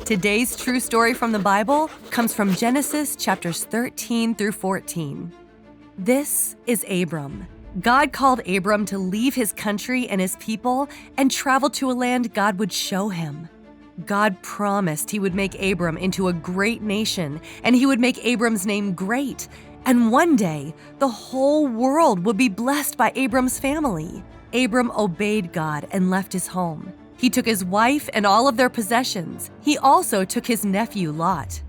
Today's true story from the Bible comes from Genesis chapters 13 through 14. This is Abram. God called Abram to leave his country and his people and travel to a land God would show him. God promised he would make Abram into a great nation, and he would make Abram's name great. And one day, the whole world would be blessed by Abram's family. Abram obeyed God and left his home. He took his wife and all of their possessions. He also took his nephew Lot.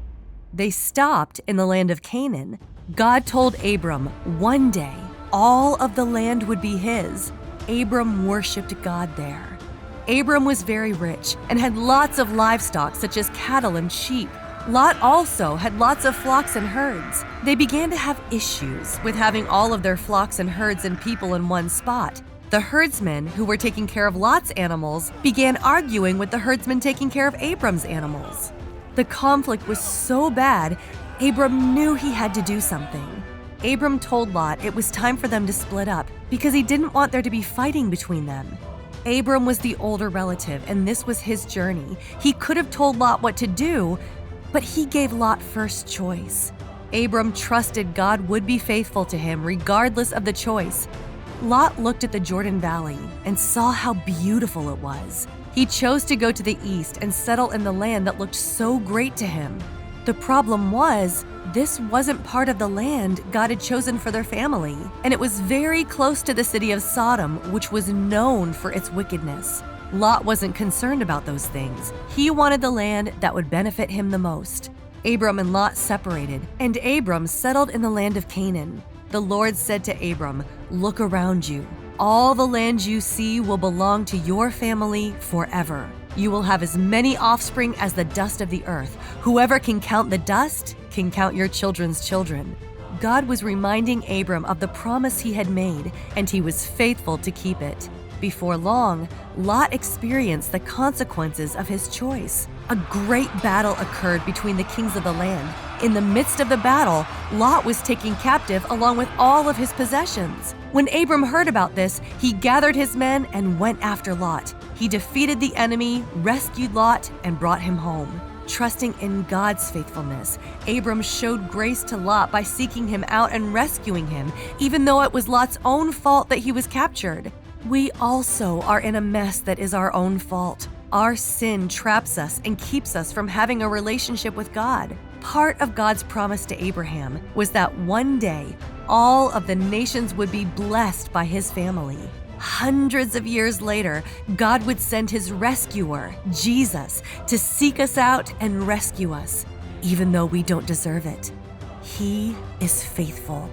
They stopped in the land of Canaan. God told Abram one day all of the land would be his. Abram worshiped God there. Abram was very rich and had lots of livestock such as cattle and sheep. Lot also had lots of flocks and herds. They began to have issues with having all of their flocks and herds and people in one spot. The herdsmen who were taking care of Lot's animals began arguing with the herdsmen taking care of Abram's animals. The conflict was so bad, Abram knew he had to do something. Abram told Lot it was time for them to split up because he didn't want there to be fighting between them. Abram was the older relative, and this was his journey. He could have told Lot what to do, but he gave Lot first choice. Abram trusted God would be faithful to him regardless of the choice. Lot looked at the Jordan Valley and saw how beautiful it was. He chose to go to the east and settle in the land that looked so great to him. The problem was, this wasn't part of the land God had chosen for their family, and it was very close to the city of Sodom, which was known for its wickedness. Lot wasn't concerned about those things. He wanted the land that would benefit him the most. Abram and Lot separated, and Abram settled in the land of Canaan. The Lord said to Abram, "Look around you. All the land you see will belong to your family forever. You will have as many offspring as the dust of the earth. Whoever can count the dust can count your children's children." God was reminding Abram of the promise he had made, and he was faithful to keep it. Before long, Lot experienced the consequences of his choice. A great battle occurred between the kings of the land. In the midst of the battle, Lot was taken captive along with all of his possessions. When Abram heard about this, he gathered his men and went after Lot. He defeated the enemy, rescued Lot, and brought him home. Trusting in God's faithfulness, Abram showed grace to Lot by seeking him out and rescuing him, even though it was Lot's own fault that he was captured. We also are in a mess that is our own fault. Our sin traps us and keeps us from having a relationship with God. Part of God's promise to Abraham was that one day, all of the nations would be blessed by his family. Hundreds of years later, God would send his rescuer, Jesus, to seek us out and rescue us, even though we don't deserve it. He is faithful.